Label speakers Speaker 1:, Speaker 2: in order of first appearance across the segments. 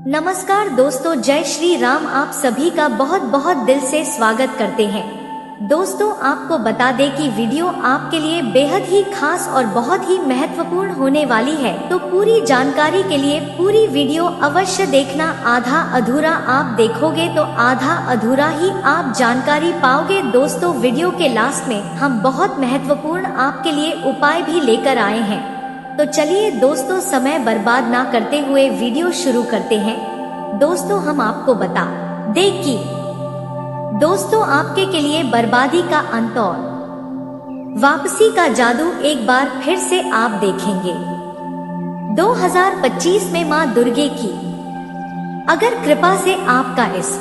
Speaker 1: नमस्कार दोस्तों, जय श्री राम। आप सभी का बहुत बहुत दिल से स्वागत करते हैं। दोस्तों, आपको बता दें कि वीडियो आपके लिए बेहद ही खास और बहुत ही महत्वपूर्ण होने वाली है, तो पूरी जानकारी के लिए पूरी वीडियो अवश्य देखना। आधा अधूरा आप देखोगे तो आधा अधूरा ही आप जानकारी पाओगे। दोस्तों, वीडियो के लास्ट में हम बहुत महत्वपूर्ण आपके लिए उपाय भी लेकर आए हैं, तो चलिए दोस्तों, समय बर्बाद ना करते हुए वीडियो शुरू करते हैं। दोस्तों, हम आपको बता दें कि दोस्तों, आपके के लिए बर्बादी का अंत और वापसी का जादू एक बार फिर से आप देखेंगे। 2025 में मां दुर्गे की अगर कृपा से आपका इस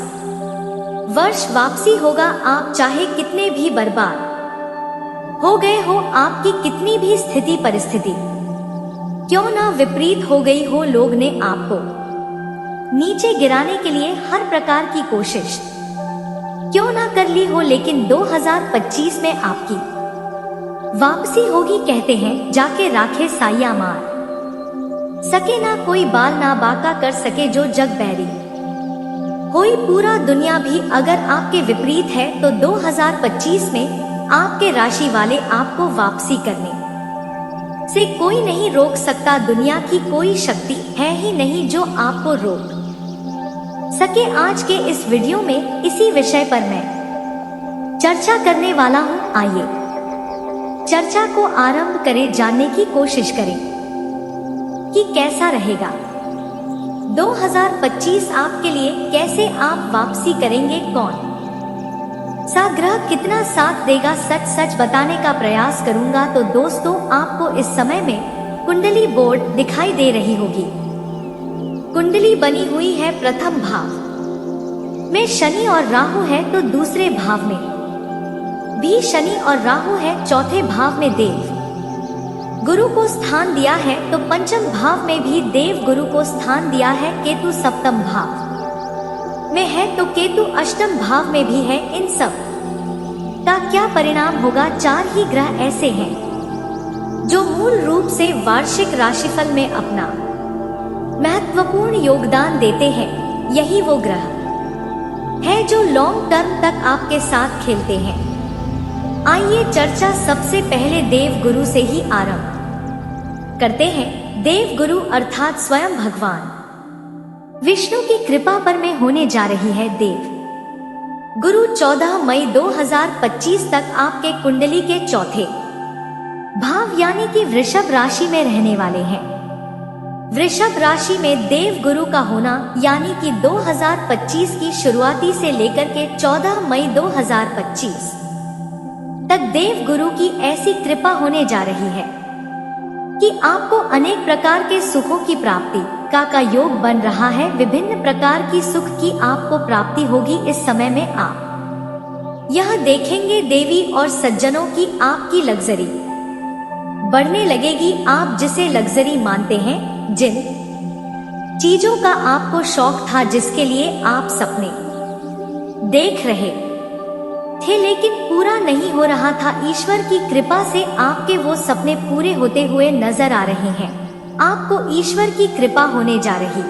Speaker 1: वर्ष वापसी होगा। आप चाहे कितने भी बर्बाद हो गए हो, आपकी कितनी भी स्थिति परिस्थिति क्यों ना विपरीत हो गई हो, लोग ने आपको नीचे गिराने के लिए हर प्रकार की कोशिश क्यों ना कर ली हो, लेकिन 2025 में आपकी वापसी होगी। कहते हैं जाके राखे साया मार सके ना कोई, बाल ना बाका कर सके जो जग बैरी होई। पूरा दुनिया भी अगर आपके विपरीत है तो 2025 में आपके राशि वाले आपको वापसी करने से कोई नहीं रोक सकता। दुनिया की कोई शक्ति है ही नहीं जो आपको रोक सके। आज के इस वीडियो में इसी विषय पर मैं चर्चा करने वाला हूँ। आइए चर्चा को आरंभ करें, जानने की कोशिश करें कि कैसा रहेगा 2025 आपके लिए, कैसे आप वापसी करेंगे, कौन सा ग्रह कितना साथ देगा। सच सच बताने का प्रयास करूंगा। तो दोस्तों, आपको इस समय में कुंडली बोर्ड दिखाई दे रही होगी। कुंडली बनी हुई है प्रथम भाव में शनि और राहु है, तो दूसरे भाव में भी शनि और राहु है, चौथे भाव में देव गुरु को स्थान दिया है, तो पंचम भाव में भी देव गुरु को स्थान दिया है। केतु सप्तम भाव में है, तो केतु अष्टम भाव में भी है। इन सब का क्या परिणाम होगा। चार ही ग्रह ऐसे हैं जो मूल रूप से वार्षिक राशिफल में अपना महत्वपूर्ण योगदान देते हैं। यही वो ग्रह है जो लॉन्ग टर्म तक आपके साथ खेलते हैं। आइए चर्चा सबसे पहले देव गुरु से ही आरंभ करते हैं। देव गुरु अर्थात स्वयं भगवान विष्णु की कृपा पर में होने जा रही है। देव गुरु 14 मई 2025 तक आपके कुंडली के चौथे भाव यानी कि वृषभ राशि में रहने वाले हैं। वृषभ राशि में देव गुरु का होना यानी कि 2025 की शुरुआती से लेकर के 14 मई 2025 तक देव गुरु की ऐसी कृपा होने जा रही है कि आपको अनेक प्रकार के सुखों की प्राप्ति का योग बन रहा है। विभिन्न प्रकार की सुख की आपको प्राप्ति होगी। इस समय में आप यह देखेंगे देवी और सज्जनों की आपकी लग्जरी बढ़ने लगेगी। आप जिसे लग्जरी मानते हैं, जिन चीजों का आपको शौक था, जिसके लिए आप सपने देख रहे थे लेकिन पूरा नहीं हो रहा था, ईश्वर की कृपा से आपके वो सपने पूरे होते हुए नजर आ रहे हैं। आपको ईश्वर की कृपा होने जा रही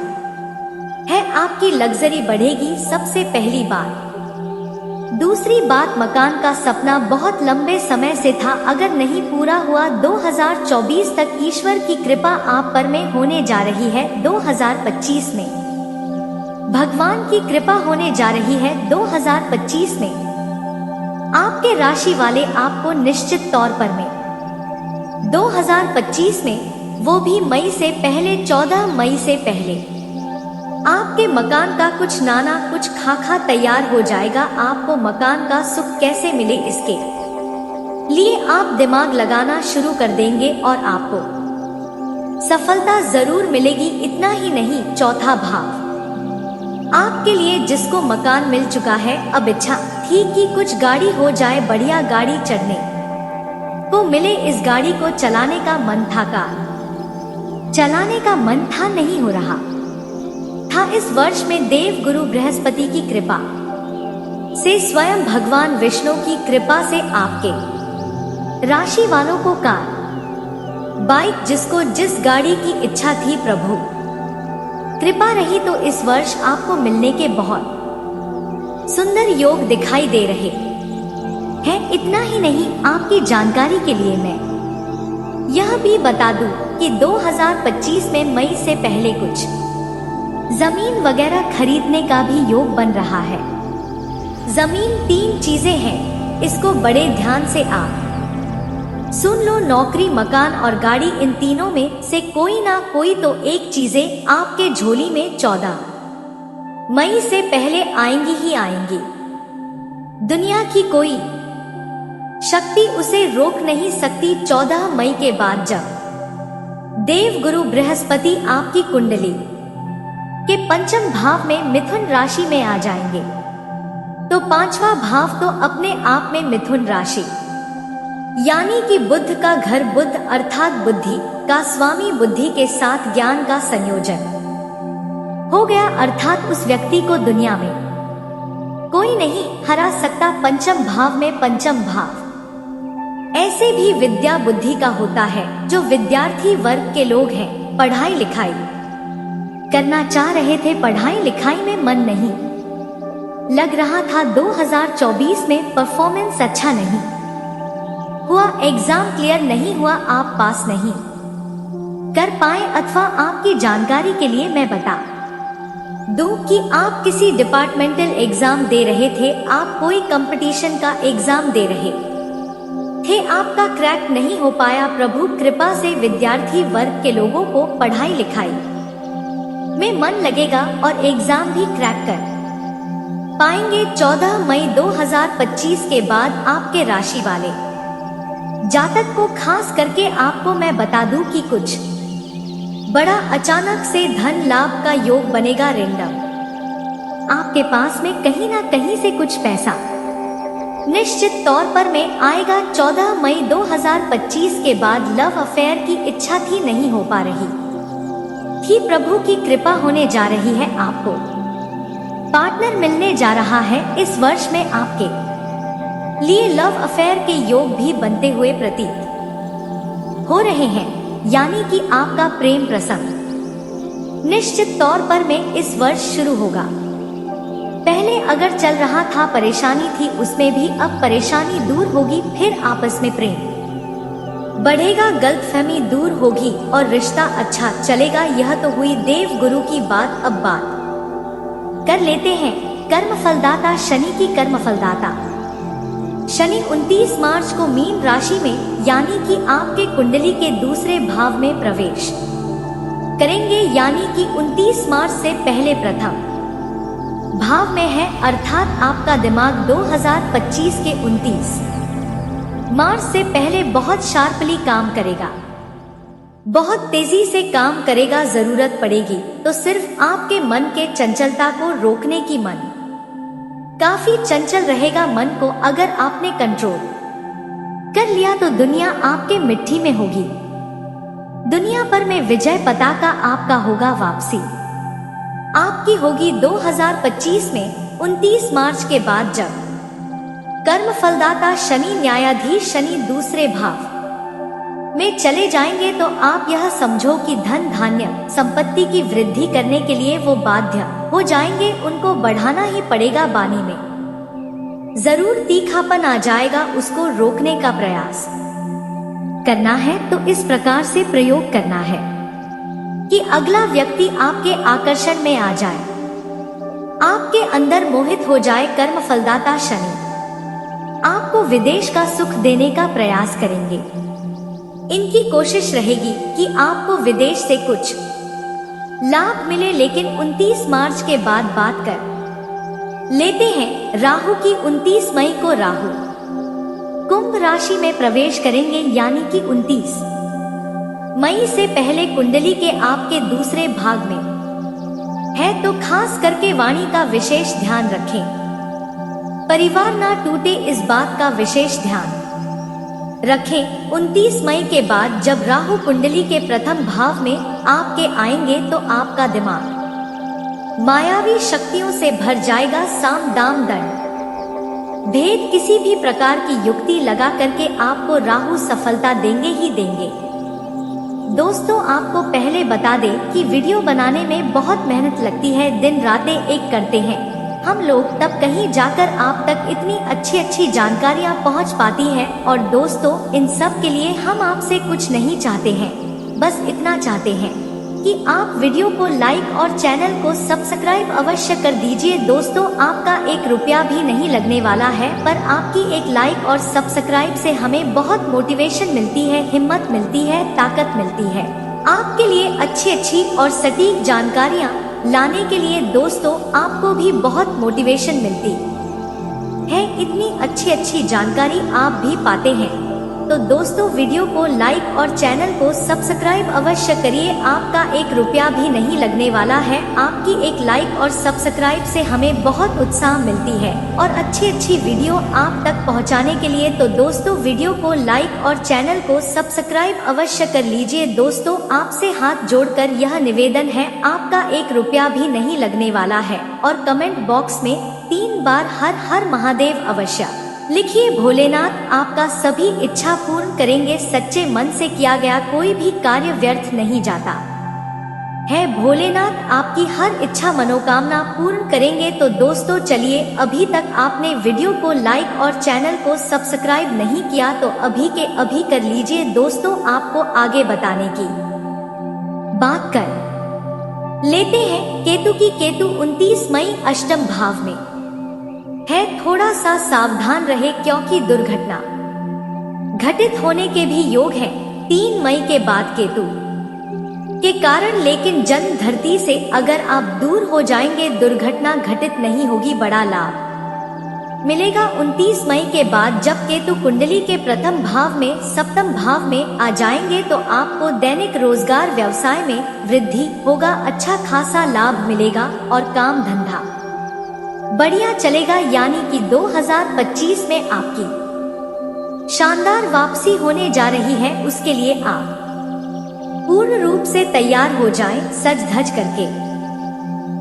Speaker 1: है, आपकी लग्जरी बढ़ेगी, सबसे पहली बात। दूसरी बात, मकान का सपना बहुत लंबे समय से था, अगर नहीं पूरा हुआ 2024 तक ईश्वर की कृपा आप पर में होने जा रही है। 2025 में भगवान की कृपा होने जा रही है। 2025 में आपके राशि वाले आपको निश्चित तौर पर में 2025 में, वो भी मई से पहले, 14 मई से पहले आपके मकान का कुछ नाना कुछ खाखा तैयार हो जाएगा। आपको मकान का सुख कैसे मिले, इसके लिए आप दिमाग लगाना शुरू कर देंगे और आपको सफलता जरूर मिलेगी। इतना ही नहीं, चौथा भाव आपके लिए, जिसको मकान मिल चुका है, अब इच्छा थी कि कुछ गाड़ी हो जाए, बढ़िया गाड़ी चढ़ने को मिले, इस गाड़ी को चलाने का मन था चलाने का मन था, नहीं हो रहा था। इस वर्ष में देव गुरु बृहस्पति की कृपा से, स्वयं भगवान विष्णु की कृपा से आपके राशि वालों को कार, बाइक, जिसको जिस गाड़ी की इच्छा थी, प्रभु कृपा रही तो इस वर्ष आपको मिलने के बहुत सुंदर योग दिखाई दे रहे हैं। इतना ही नहीं, आपकी जानकारी के लिए मैं यह भी बता दूं कि 2025 में मई से पहले कुछ जमीन वगैरह खरीदने का भी योग बन रहा है। जमीन 3 चीजें हैं, इसको बड़े ध्यान से आप सुन लो। नौकरी, मकान और गाड़ी, इन तीनों में से कोई ना कोई तो एक चीजें आपके झोली में 14 मई से पहले आएंगी ही आएंगी। दुनिया की कोई शक्ति उसे रोक नहीं सकती। 14 मई के बाद जब देव गुरु बृहस्पति आपकी कुंडली के पंचम भाव में मिथुन राशि में आ जाएंगे, तो 5वां भाव तो अपने आप में मिथुन राशि यानी कि बुध का घर, बुध अर्थात बुद्धि का स्वामी, बुद्धि के साथ ज्ञान का संयोजन हो गया, अर्थात उस व्यक्ति को दुनिया में कोई नहीं हरा सकता। पंचम भाव में पंचम भाव ऐसे भी विद्या बुद्धि का होता है। जो विद्यार्थी वर्ग के लोग हैं, पढ़ाई लिखाई करना चाह रहे थे, पढ़ाई लिखाई में मन नहीं लग रहा था, 2024 में परफॉर्मेंस अच्छा नहीं हुआ, एग्जाम क्लियर नहीं हुआ, आप पास नहीं कर पाए, अथवा आपकी जानकारी के लिए मैं बता दूं कि आप किसी डिपार्टमेंटल एग्जाम दे रहे थे, आप कोई कंपटीशन का एग्जाम दे रहे थे, आपका क्रैक नहीं हो पाया। प्रभु कृपा से विद्यार्थी वर्ग के लोगों को पढ़ाई लिखाई में मन लगेगा और एग्जाम भी क्रैक कर पाएंगे। 14 मई 2025 के बाद आपके राशि वाले जातक को खास करके आपको मैं बता दूं कि कुछ बड़ा अचानक से धन लाभ का योग बनेगा। रेंडम आपके पास में कहीं ना कहीं से कुछ पैसा निश्चित तौर पर में आएगा। 14 मई 2025 के बाद लव अफेयर की इच्छा थी, नहीं हो पा रही थी, प्रभु की कृपा होने जा रही है, आपको पार्टनर मिलने जा रहा है। इस वर्ष में आपके लिए लव अफेयर के योग भी बनते हुए प्रतीत हो रहे हैं, यानी कि आपका प्रेम प्रसंग निश्चित तौर पर में इस वर्ष शुरू होगा। पहले अगर चल रहा था परेशानी थी, उसमें भी अब परेशानी दूर होगी, फिर आपस में प्रेम बढ़ेगा, गलतफहमी दूर होगी और रिश्ता अच्छा चलेगा। यह तो हुई देव गुरु की बात। अब बात कर लेते हैं कर्मफलदाता शनि की। कर्मफलदाता शनि 29 मार्च को मीन राशि में यानी कि आपके कुंडली के दूसरे भाव में प्रवेश करेंगे, यानी कि 29 मार्च से पहले प्रथम भाव में है, अर्थात आपका दिमाग 2025 के 29 मार्च से पहले बहुत शार्पली काम करेगा, बहुत तेजी से काम करेगा। जरूरत पड़ेगी तो सिर्फ आपके मन के चंचलता को रोकने की। मन काफी चंचल रहेगा, मन को अगर आपने कंट्रोल कर लिया तो दुनिया आपके मिट्टी में होगी। दुनिया पर में विजय पताका आपका होगा। वापसी आपकी होगी 2025 में 29 मार्च के बाद, जब कर्मफलदाता शनि न्यायाधीश शनि दूसरे भाव में चले जाएंगे, तो आप यह समझो कि धन धान्य संपत्ति की वृद्धि करने के लिए वो बाध्य हो जाएंगे, उनको बढ़ाना ही पड़ेगा। बानी में जरूर तीखापन आ जाएगा, उसको रोकने का प्रयास करना है तो इस प्रकार से प्रयोग करना है कि अगला व्यक्ति आपके आकर्षण में आ जाए, आपके अंदर मोहित हो जाए। कर्मफलदाता शनि आपको विदेश का सुख देने का प्रयास करेंगे। इनकी कोशिश रहेगी कि आपको विदेश से कुछ लाभ मिले, लेकिन 29 मार्च के बाद बात कर लेते हैं राहु की। 29 मई को राहु कुंभ राशि में प्रवेश करेंगे, यानी कि 29 मई से पहले कुंडली के आपके दूसरे भाग में है, तो खास करके वाणी का विशेष ध्यान रखें, परिवार ना टूटे, इस बात का विशेष ध्यान रखें। 29 मई के बाद जब राहु कुंडली के प्रथम भाव में आपके आएंगे, तो आपका दिमाग मायावी शक्तियों से भर जाएगा। साम दाम दंड भेद किसी भी प्रकार की युक्ति लगा करके आपको राहु सफलता देंगे ही देंगे। दोस्तों आपको पहले बता दें कि वीडियो बनाने में बहुत मेहनत लगती है, दिन रातें एक करते हैं हम लोग, तब कहीं जाकर आप तक इतनी अच्छी जानकारियाँ पहुँच पाती हैं। और दोस्तों इन सब के लिए हम आपसे कुछ नहीं चाहते हैं, बस इतना चाहते हैं कि आप वीडियो को लाइक और चैनल को सब्सक्राइब अवश्य कर दीजिए। दोस्तों आपका 1 रुपया भी नहीं लगने वाला है, पर आपकी एक लाइक और सब्सक्राइब से हमें बहुत मोटिवेशन मिलती है, हिम्मत मिलती है, ताकत मिलती है आपके लिए अच्छी और सटीक जानकारियाँ लाने के लिए। दोस्तों आपको भी बहुत मोटिवेशन मिलती है, इतनी अच्छी जानकारी आप भी पाते हैं। तो दोस्तों वीडियो को लाइक और चैनल को सब्सक्राइब अवश्य करिए, आपका 1 रुपया भी नहीं लगने वाला है। आपकी एक लाइक और सब्सक्राइब से हमें बहुत उत्साह मिलती है और अच्छी वीडियो आप तक पहुंचाने के लिए। तो दोस्तों वीडियो को लाइक और चैनल को सब्सक्राइब अवश्य कर लीजिए। दोस्तों आपसे हाथ जोड़कर यह निवेदन है, आपका 1 रुपया भी नहीं लगने वाला है और कमेंट बॉक्स में 3 बार हर हर महादेव अवश्य लिखिए। भोलेनाथ आपका सभी इच्छा पूर्ण करेंगे, सच्चे मन से किया गया कोई भी कार्य व्यर्थ नहीं जाता है। भोलेनाथ आपकी हर इच्छा मनोकामना पूर्ण करेंगे। तो दोस्तों चलिए, अभी तक आपने वीडियो को लाइक और चैनल को सब्सक्राइब नहीं किया तो अभी के अभी कर लीजिए। दोस्तों आपको आगे बताने की बात कर लेते हैं केतु की। केतु 29 मई अष्टम भाव में है, थोड़ा सा सावधान रहे क्योंकि दुर्घटना घटित होने के भी योग हैं 3 मई के बाद केतु के कारण। लेकिन जन्म धरती से अगर आप दूर हो जाएंगे दुर्घटना घटित नहीं होगी, बड़ा लाभ मिलेगा 29 मई के बाद। जब केतु कुंडली के प्रथम भाव में सप्तम भाव में आ जाएंगे तो आपको दैनिक रोजगार व्यवसाय में वृद्धि होगा, अच्छा खासा लाभ मिलेगा और काम धंधा बढ़िया चलेगा। यानी कि 2025 में आपकी शानदार वापसी होने जा रही है, उसके लिए आप पूर्ण रूप से तैयार हो जाएं, सज धज करके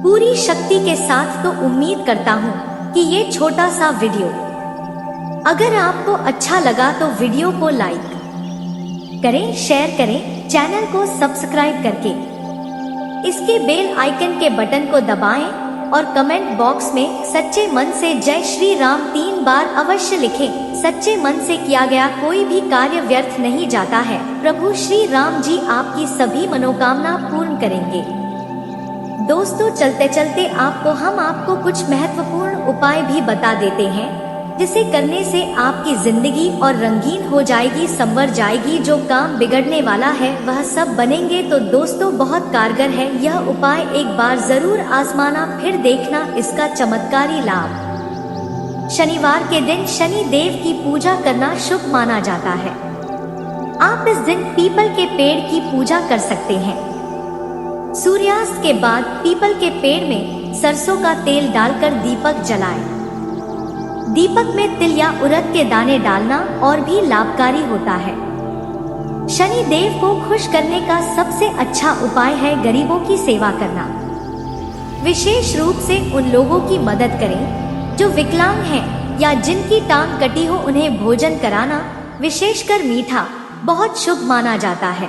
Speaker 1: पूरी शक्ति के साथ। तो उम्मीद करता हूँ कि ये छोटा सा वीडियो अगर आपको अच्छा लगा तो वीडियो को लाइक करें, शेयर करें, चैनल को सब्सक्राइब करके इसके बेल आइकन के बटन को दबाएं और कमेंट बॉक्स में सच्चे मन से जय श्री राम 3 बार अवश्य लिखें। सच्चे मन से किया गया कोई भी कार्य व्यर्थ नहीं जाता है, प्रभु श्री राम जी आपकी सभी मनोकामना पूर्ण करेंगे। दोस्तों चलते चलते हम आपको कुछ महत्वपूर्ण उपाय भी बता देते हैं, जिसे करने से आपकी जिंदगी और रंगीन हो जाएगी, संवर जाएगी। जो काम बिगड़ने वाला है वह सब बनेंगे। तो दोस्तों बहुत कारगर है यह उपाय, एक बार जरूर आजमाना, फिर देखना इसका चमत्कारी लाभ। शनिवार के दिन शनि देव की पूजा करना शुभ माना जाता है। आप इस दिन पीपल के पेड़ की पूजा कर सकते हैं। सूर्यास्त के बाद पीपल के पेड़ में सरसों का तेल डालकर दीपक जलाएं। दीपक में तिल या उड़द के दाने डालना और भी लाभकारी होता है। शनि देव को खुश करने का सबसे अच्छा उपाय है गरीबों की सेवा करना। विशेष रूप से उन लोगों की मदद करें जो विकलांग हैं या जिनकी टांग कटी हो, उन्हें भोजन कराना, विशेषकर मीठा, बहुत शुभ माना जाता है।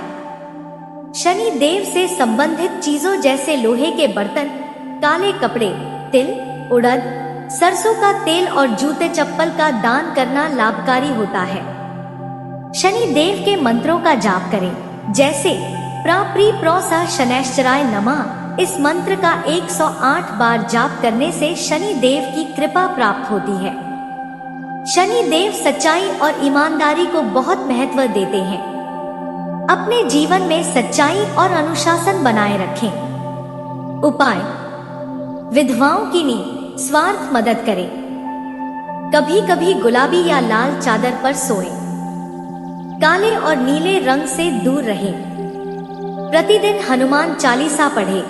Speaker 1: शनि देव से संबंधित चीजों जैसे लोहे के बर्तन, काले कपड़े, तिल, उड़द, सरसों का तेल और जूते चप्पल का दान करना लाभकारी होता है। शनि देव के मंत्रों का जाप करें, जैसे प्राप्री प्रोसा शनैश्चराय नमः। इस मंत्र का 108 बार जाप करने से शनि देव की कृपा प्राप्त होती है। शनि देव सच्चाई और ईमानदारी को बहुत महत्व देते हैं। अपने जीवन में सच्चाई और अनुशासन बनाए रखें। उपाय: विधवाओं की निस्वार्थ मदद करें। कभी कभी गुलाबी या लाल चादर पर सोएं। काले और नीले रंग से दूर रहें। प्रतिदिन हनुमान चालीसा पढ़ें।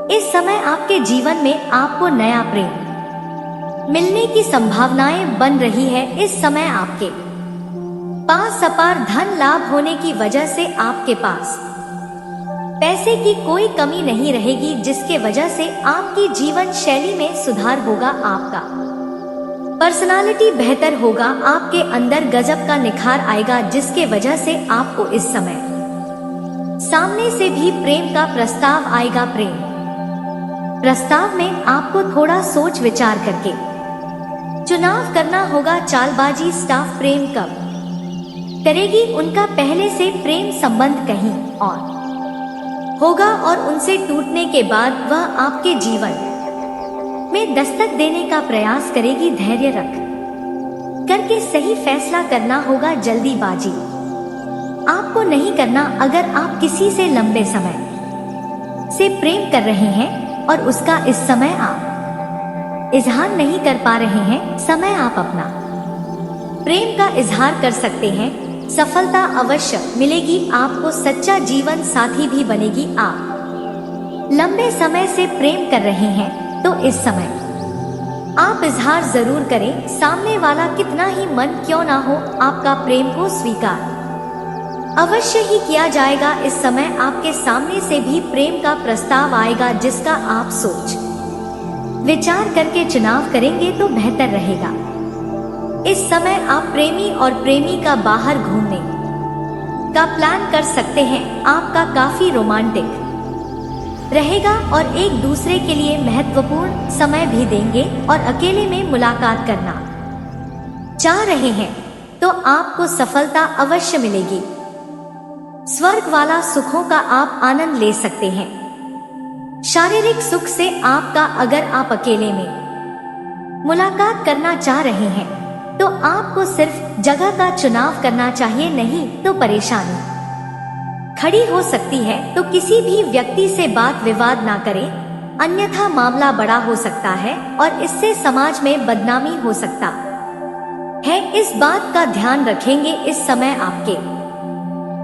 Speaker 1: इस समय आपके जीवन में आपको नया प्रेम मिलने की संभावनाएं बन रही है। इस समय आपके पास अपार धन लाभ होने की वजह से आपके पास पैसे की कोई कमी नहीं रहेगी, जिसके वजह से आपकी जीवन शैली में सुधार होगा। आपका पर्सनालिटी बेहतर होगा। आपके अंदर गजब का निखार आएगा, जिसके वजह से आपको इस समय सामने से भी प्रेम का प्रस्ताव आएगा। प्रेम प्रस्ताव में आपको थोड़ा सोच विचार करके चुनाव करना होगा। चालबाजी स्टाफ प्रेम कब करेगी? उनका पहले से प्रेम संबंध कहीं और होगा और उनसे टूटने के बाद वह आपके जीवन में दस्तक देने का प्रयास करेगी। धैर्य रख करके सही फैसला करना होगा। जल्दीबाजी आपको नहीं करना। अगर आप किसी से लंबे समय से प्रेम कर रहे हैं और उसका इस समय आप इजहार नहीं कर पा रहे हैं, समय आप अपना प्रेम का इजहार कर सकते हैं। सफलता अवश्य मिलेगी। आपको सच्चा जीवन साथी भी बनेगी। आप लंबे समय से प्रेम कर रहे हैं तो इस समय आप इजहार जरूर करें। सामने वाला कितना ही मन क्यों ना हो, आपका प्रेम को स्वीकार अवश्य ही किया जाएगा। इस समय आपके सामने से भी प्रेम का प्रस्ताव आएगा जिसका आप सोच विचार करके चुनाव करेंगे तो बेहतर रहेगा। इस समय आप प्रेमी और प्रेमिका बाहर घूमने का प्लान कर सकते हैं। आपका काफी रोमांटिक रहेगा और एक दूसरे के लिए महत्वपूर्ण समय भी देंगे। और अकेले में मुलाकात करना चाह रहे हैं तो आपको सफलता अवश्य मिलेगी। स्वर्ग वाला सुखों का आप आनंद ले सकते हैं। शारीरिक सुख से आपका अगर आप अकेले में मुलाकात करना चाह रहे हैं तो आपको सिर्फ जगह का चुनाव करना चाहिए, नहीं तो परेशानी खड़ी हो सकती है। तो किसी भी व्यक्ति से बात विवाद ना करें, अन्यथा मामला बड़ा हो सकता है और इससे समाज में बदनामी हो सकता है। इस बात का ध्यान रखेंगे। इस समय आपके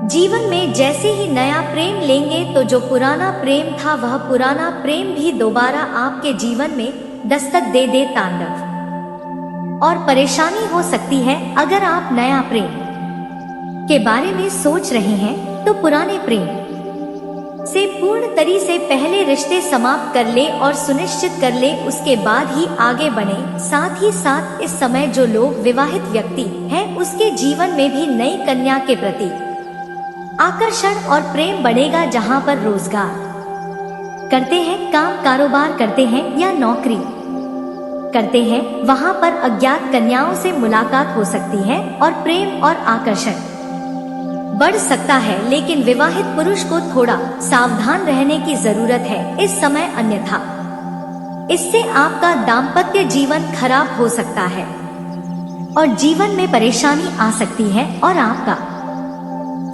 Speaker 1: जीवन में जैसे ही नया प्रेम लेंगे तो जो पुराना प्रेम था वह पुराना प्रेम भी दोबारा आपके जीवन में दस्तक दे तांडव और परेशानी हो सकती है। अगर आप नया प्रेम के बारे में सोच रहे हैं तो पुराने प्रेम से पूर्ण तरी से पहले रिश्ते समाप्त कर ले और सुनिश्चित कर ले, उसके बाद ही आगे बढ़े। साथ ही साथ इस समय जो लोग विवाहित व्यक्ति हैं उसके जीवन में भी नई कन्या के प्रति आकर्षण और प्रेम बढ़ेगा। जहां पर रोजगार करते हैं, काम कारोबार करते हैं या नौकरी करते हैं, वहां पर अज्ञात कन्याओं से मुलाकात हो सकती है और प्रेम और आकर्षण बढ़ सकता है। लेकिन विवाहित पुरुष को थोड़ा सावधान रहने की जरूरत है इस समय, अन्यथा इससे आपका दाम्पत्य जीवन खराब हो सकता है और जीवन में परेशानी आ सकती है और आपका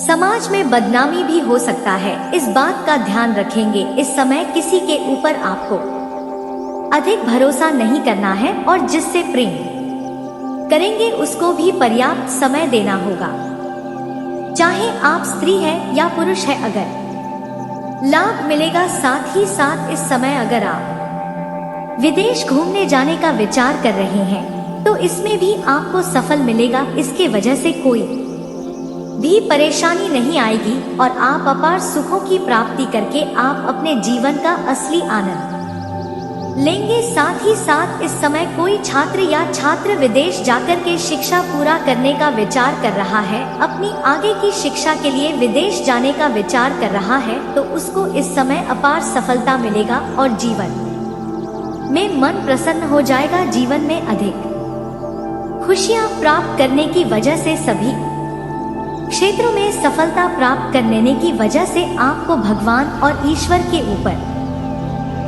Speaker 1: समाज में बदनामी भी हो सकता है। इस बात का ध्यान रखेंगे। इस समय किसी के ऊपर आपको अधिक भरोसा नहीं करना है और जिससे प्रेम करेंगे उसको भी पर्याप्त समय देना होगा। चाहे आप स्त्री है या पुरुष है, अगर लाभ मिलेगा। साथ ही साथ इस समय अगर आप विदेश घूमने जाने का विचार कर रहे हैं तो इसमें भी आपको सफल मिलेगा। इसके वजह से कोई भी परेशानी नहीं आएगी और आप अपार सुखों की प्राप्ति करके आप अपने जीवन का असली आनंद लेंगे। साथ ही साथ इस समय कोई छात्र या छात्र विदेश जाकर के शिक्षा पूरा करने का विचार कर रहा है, अपनी आगे की शिक्षा के लिए विदेश जाने का विचार कर रहा है, तो उसको इस समय अपार सफलता मिलेगा और जीवन में मन प्रसन्न हो जाएगा। जीवन में अधिक खुशियां प्राप्त करने की वजह से सभी क्षेत्रों में सफलता प्राप्त कर लेने की वजह से आपको भगवान और ईश्वर के ऊपर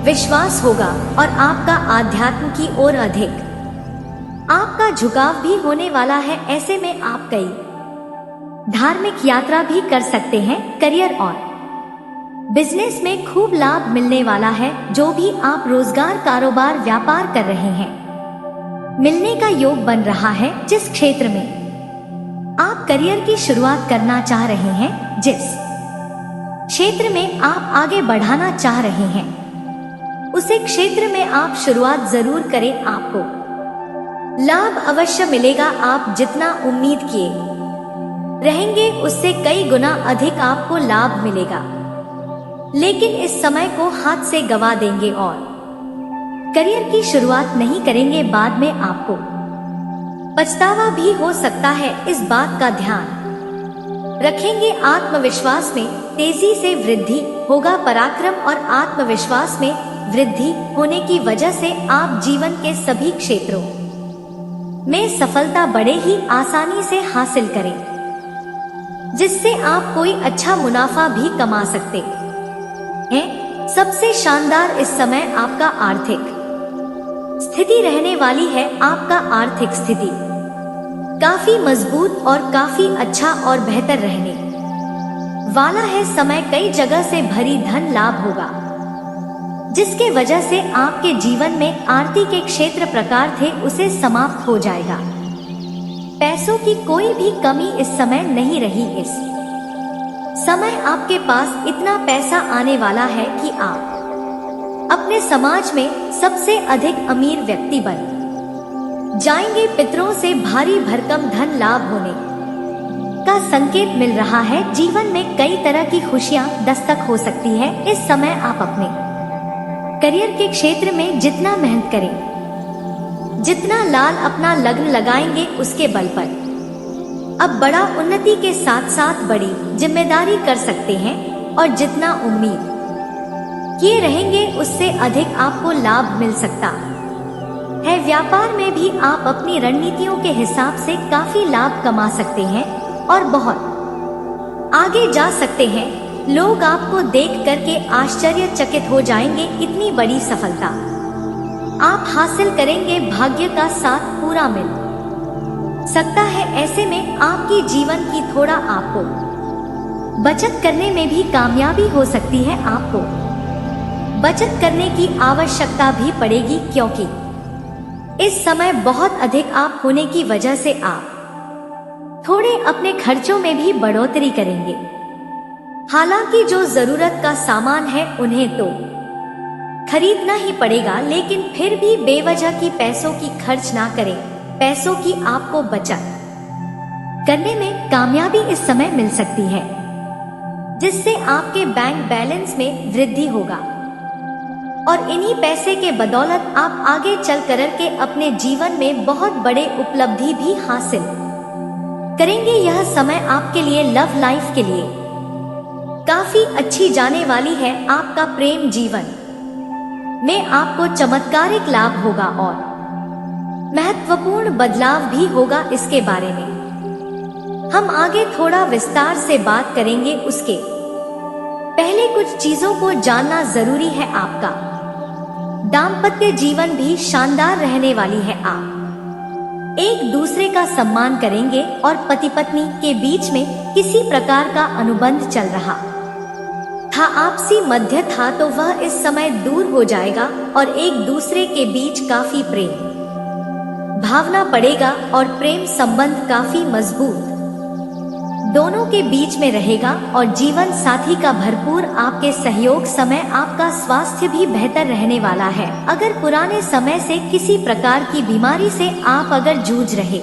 Speaker 1: विश्वास होगा और आपका आध्यात्म की ओर अधिक आपका झुकाव भी होने वाला है। ऐसे में आप कई धार्मिक यात्रा भी कर सकते हैं। करियर और बिजनेस में खूब लाभ मिलने वाला है। जो भी आप रोजगार, कारोबार, व्यापार कर रहे हैं, मिलने का योग बन रहा है। जिस क्षेत्र में आप करियर की शुरुआत करना चाह रहे हैं, जिस क्षेत्र में आप आगे बढ़ाना चाह रहे हैं, उसे क्षेत्र में आप शुरुआत जरूर करें। आपको लाभ अवश्य मिलेगा। आप जितना उम्मीद किए रहेंगे उससे कई गुना अधिक आपको लाभ मिलेगा, लेकिन इस समय को हाथ से गवा देंगे और करियर की शुरुआत नहीं करेंगे। बाद में आपको पछतावा भी हो सकता है। इस बात का ध्यान रखेंगे। आत्मविश्वास में तेजी से वृद्धि होगा। पराक्रम और आत्मविश्वास में वृद्धि होने की वजह से आप जीवन के सभी क्षेत्रों में सफलता बड़े ही आसानी से हासिल करें, जिससे आप कोई अच्छा मुनाफा भी कमा सकते हैं। सबसे शानदार इस समय आपका आर्थिक स्थिति रहने वाली है। आपका आर्थिक स्थिति काफी मजबूत और काफी अच्छा और बेहतर रहने वाला है। समय कई जगह से भरी धन लाभ होगा, जिसके वजह से आपके जीवन में आर्थिक एक क्षेत्र प्रकार थे उसे समाप्त हो जाएगा। पैसों की कोई भी कमी इस समय नहीं रही। इस समय आपके पास इतना पैसा आने वाला है कि आप अपने समाज में सबसे अधिक अमीर व्यक्ति बन जाएंगे। पितरों से भारी भरकम धन लाभ होने का संकेत मिल रहा है। जीवन में कई तरह की खुशियां दस्तक हो सकती है। इस समय आप अपने करियर के क्षेत्र में जितना मेहनत करें, जितना लाल अपना लगन लगाएंगे, उसके बल पर अब बड़ा उन्नति के साथ साथ बड़ी जिम्मेदारी कर सकते हैं। और जितना उम्मीद किए रहेंगे उससे अधिक आपको लाभ मिल सकता है। व्यापार में भी आप अपनी रणनीतियों के हिसाब से काफी लाभ कमा सकते हैं और बहुत आगे जा सकते हैं। लोग आपको देख करके आश्चर्यचकित हो जाएंगे। इतनी बड़ी सफलता आप हासिल करेंगे। भाग्य का साथ पूरा मिल सकता है। ऐसे में आपकी जीवन की थोड़ा आपको बचत करने में भी कामयाबी हो सकती है। आपको बचत करने की आवश्यकता भी पड़ेगी, क्योंकि इस समय बहुत अधिक आप होने की वजह से आप थोड़े अपने खर्चों में भी बढ़ोतरी करेंगे। हालांकि जो जरूरत का सामान है उन्हें तो खरीदना ही पड़ेगा, लेकिन फिर भी बेवजह की पैसों की खर्च ना करें। पैसों की आपको बचत करने में कामयाबी इस समय मिल सकती है, जिससे आपके बैंक बैलेंस में वृद्धि होगा और इन्हीं पैसे के बदौलत आप आगे चल कर के अपने जीवन में बहुत बड़े उपलब्धि भी हासिल करेंगे। यह समय आपके लिए लव लाइफ के लिए काफी अच्छी जाने वाली है। आपका प्रेम जीवन में आपको चमत्कारिक लाभ होगा और महत्वपूर्ण बदलाव भी होगा। इसके बारे में हम आगे थोड़ा विस्तार से बात करेंगे। उसके पहले कुछ चीजों को जानना जरूरी है। आपका दाम्पत्य जीवन भी शानदार रहने वाली है। आप एक दूसरे का सम्मान करेंगे और पति पत्नी के बीच में किसी प्रकार का अनुबंध चल रहा था, आपसी मध्य था, तो वह इस समय दूर हो जाएगा और एक दूसरे के बीच काफी प्रेम भावना पड़ेगा और प्रेम संबंध काफी मजबूत दोनों के बीच में रहेगा। और जीवन साथी का भरपूर आपके सहयोग समय आपका स्वास्थ्य भी बेहतर रहने वाला है। अगर पुराने समय से किसी प्रकार की बीमारी से आप अगर जूझ रहे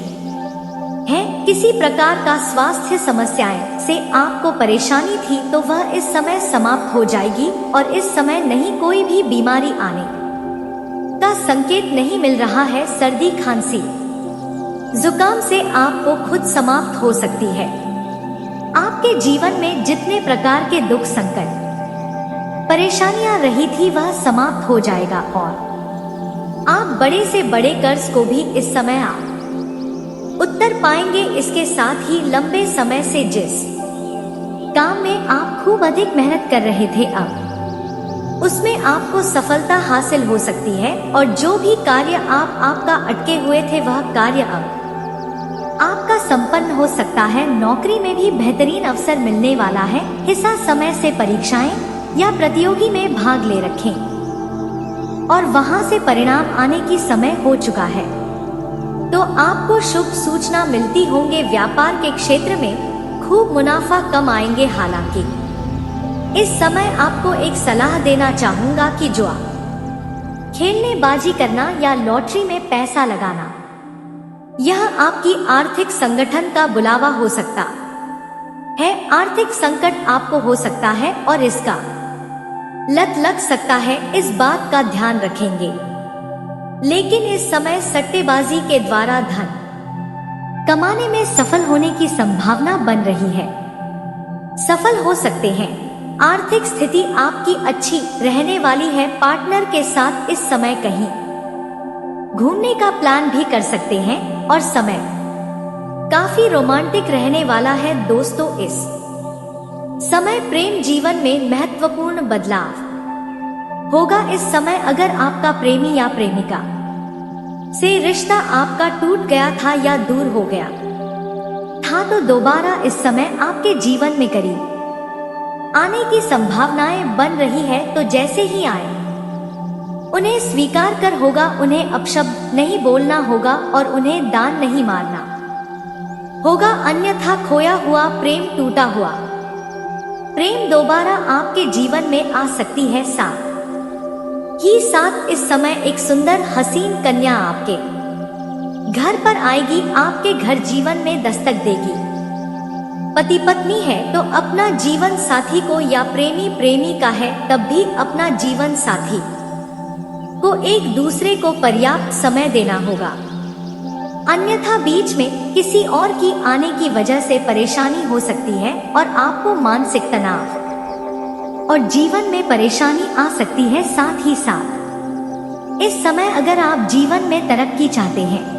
Speaker 1: हैं, किसी प्रकार का स्वास्थ्य समस्याएं से आपको परेशानी थी, तो वह इस समय समाप्त हो जाएगी और इस समय नहीं कोई भी बीमारी आने का संकेत नहीं मिल रहा है। सर्दी खांसी जुकाम से आपको खुद समाप्त हो सकती है। आपके जीवन में जितने प्रकार के दुख संकट परेशानियां रही थी वह समाप्त हो जाएगा और आप बड़े से बड़े कर्ज को भी इस समय आप उत्तर पाएंगे। इसके साथ ही लंबे समय से जिस काम में आप खूब अधिक मेहनत कर रहे थे, अब उसमें आपको सफलता हासिल हो सकती है। और जो भी कार्य आपका अटके हुए थे वह कार्य अब आपका संपन्न हो सकता है। नौकरी में भी बेहतरीन अवसर मिलने वाला है। हिस्सा समय से परीक्षाएं या प्रतियोगी में भाग ले रखें और वहां से परिणाम आने की समय हो चुका है, तो आपको शुभ सूचना मिलती होंगे। व्यापार के क्षेत्र में खूब मुनाफा कम आएंगे। हालांकि इस समय आपको एक सलाह देना चाहूंगा कि जो आप खेलने बाजी करना या लॉटरी में पैसा लगाना, यह आपकी आर्थिक संगठन का बुलावा हो सकता है। आर्थिक संकट आपको हो सकता है और इसका लत लग सकता है, इस बात का ध्यान रखेंगे। लेकिन इस समय सट्टेबाजी के द्वारा धन कमाने में सफल होने की संभावना बन रही है। सफल हो सकते हैं। आर्थिक स्थिति आपकी अच्छी रहने वाली है। पार्टनर के साथ इस समय कहीं घूमने का प्लान भी कर सकते हैं और समय काफी रोमांटिक रहने वाला है। दोस्तों, इस समय प्रेम जीवन में महत्वपूर्ण बदलाव होगा। इस समय अगर आपका प्रेमी या प्रेमिका से रिश्ता आपका टूट गया था या दूर हो गया था तो दोबारा इस समय आपके जीवन में करीब आने की संभावनाएं बन रही है। तो जैसे ही आए उन्हें स्वीकार कर होगा, उन्हें अपशब्द नहीं बोलना होगा और उन्हें दान नहीं मारना होगा, अन्यथा खोया हुआ प्रेम, टूटा हुआ प्रेम दोबारा आपके जीवन में आ सकती है। साथ ही साथ इस समय एक सुंदर हसीन कन्या आपके घर पर आएगी, आपके घर जीवन में दस्तक देगी। पति पत्नी है तो अपना जीवन साथी को, या प्रेमी प्रेमिका है तब भी अपना जीवन साथी को एक दूसरे को पर्याप्त समय देना होगा, अन्यथा बीच में किसी और की आने की वजह से परेशानी हो सकती है और आपको मानसिक तनाव और जीवन में परेशानी आ सकती है। साथ ही साथ इस समय अगर आप जीवन में तरक्की चाहते हैं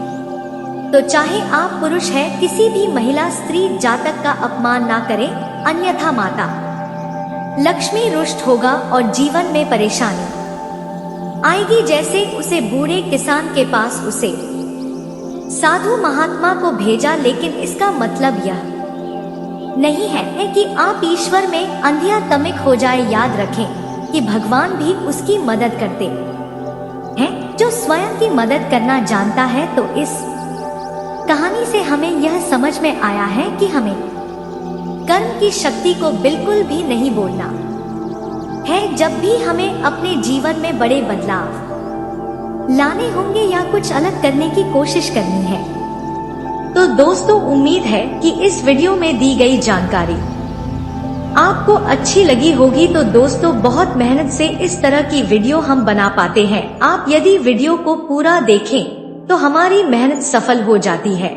Speaker 1: तो चाहे आप पुरुष हैं, किसी भी महिला स्त्री जातक का अपमान ना करें, अन्यथा माता लक्ष्मी रुष्ट होगा और जीवन में परेशानी आएगी। जैसे उसे बूढ़े किसान के पास उसे साधु महात्मा को भेजा, लेकिन इसका मतलब यह नहीं है कि आप ईश्वर में अंधियातमिक हो जाए। याद रखें कि भगवान भी उसकी मदद करते हैं जो स्वयं की मदद करना जानता है। तो इस कहानी से हमें यह समझ में आया है कि हमें कर्म की शक्ति को बिल्कुल भी नहीं बोलना है। जब भी हमें अपने जीवन में बड़े बदलाव लाने होंगे या कुछ अलग करने की कोशिश करनी है। तो दोस्तों, उम्मीद है कि इस वीडियो में दी गई जानकारी आपको अच्छी लगी होगी। तो दोस्तों, बहुत मेहनत से इस तरह की वीडियो हम बना पाते हैं। आप यदि वीडियो को पूरा देखें तो हमारी मेहनत सफल हो जाती है।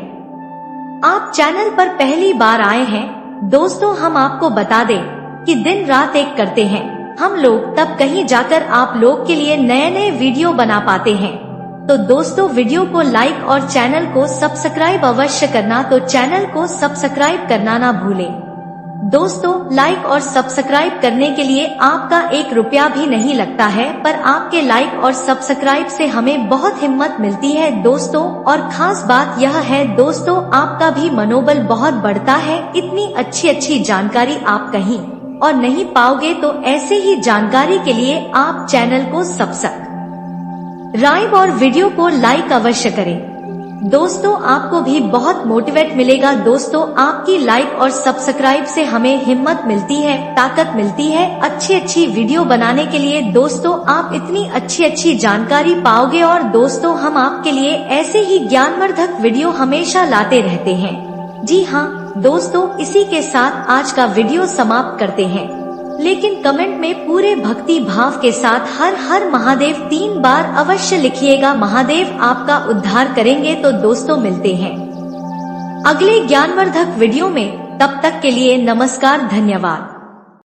Speaker 1: आप चैनल पर पहली बार आए हैं दोस्तों, हम आपको बता दें कि दिन रात एक करते हैं हम लोग, तब कहीं जाकर आप लोग के लिए नए नए वीडियो बना पाते हैं। तो दोस्तों, वीडियो को लाइक और चैनल को सब्सक्राइब अवश्य करना। तो चैनल को सब्सक्राइब करना ना भूलें। दोस्तों, लाइक और सब्सक्राइब करने के लिए आपका 1 रुपया भी नहीं लगता है, पर आपके लाइक और सब्सक्राइब से हमें बहुत हिम्मत मिलती है दोस्तों। और खास बात यह है दोस्तों, आपका भी मनोबल बहुत बढ़ता है। इतनी अच्छी जानकारी आप कहीं और नहीं पाओगे। तो ऐसे ही जानकारी के लिए आप चैनल को सब्सक्राइब और वीडियो को लाइक अवश्य करें। दोस्तों, आपको भी बहुत मोटिवेट मिलेगा। दोस्तों, आपकी लाइक और सब्सक्राइब से हमें हिम्मत मिलती है, ताकत मिलती है अच्छी वीडियो बनाने के लिए। दोस्तों, आप इतनी अच्छी जानकारी पाओगे और दोस्तों, हम आपके लिए ऐसे ही ज्ञानवर्धक वीडियो हमेशा लाते रहते हैं। जी हाँ दोस्तों, इसी के साथ आज का वीडियो समाप्त करते हैं, लेकिन कमेंट में पूरे भक्ति भाव के साथ हर हर महादेव 3 बार अवश्य लिखिएगा। महादेव आपका उद्धार करेंगे। तो दोस्तों, मिलते हैं अगले ज्ञानवर्धक वीडियो में। तब तक के लिए नमस्कार, धन्यवाद।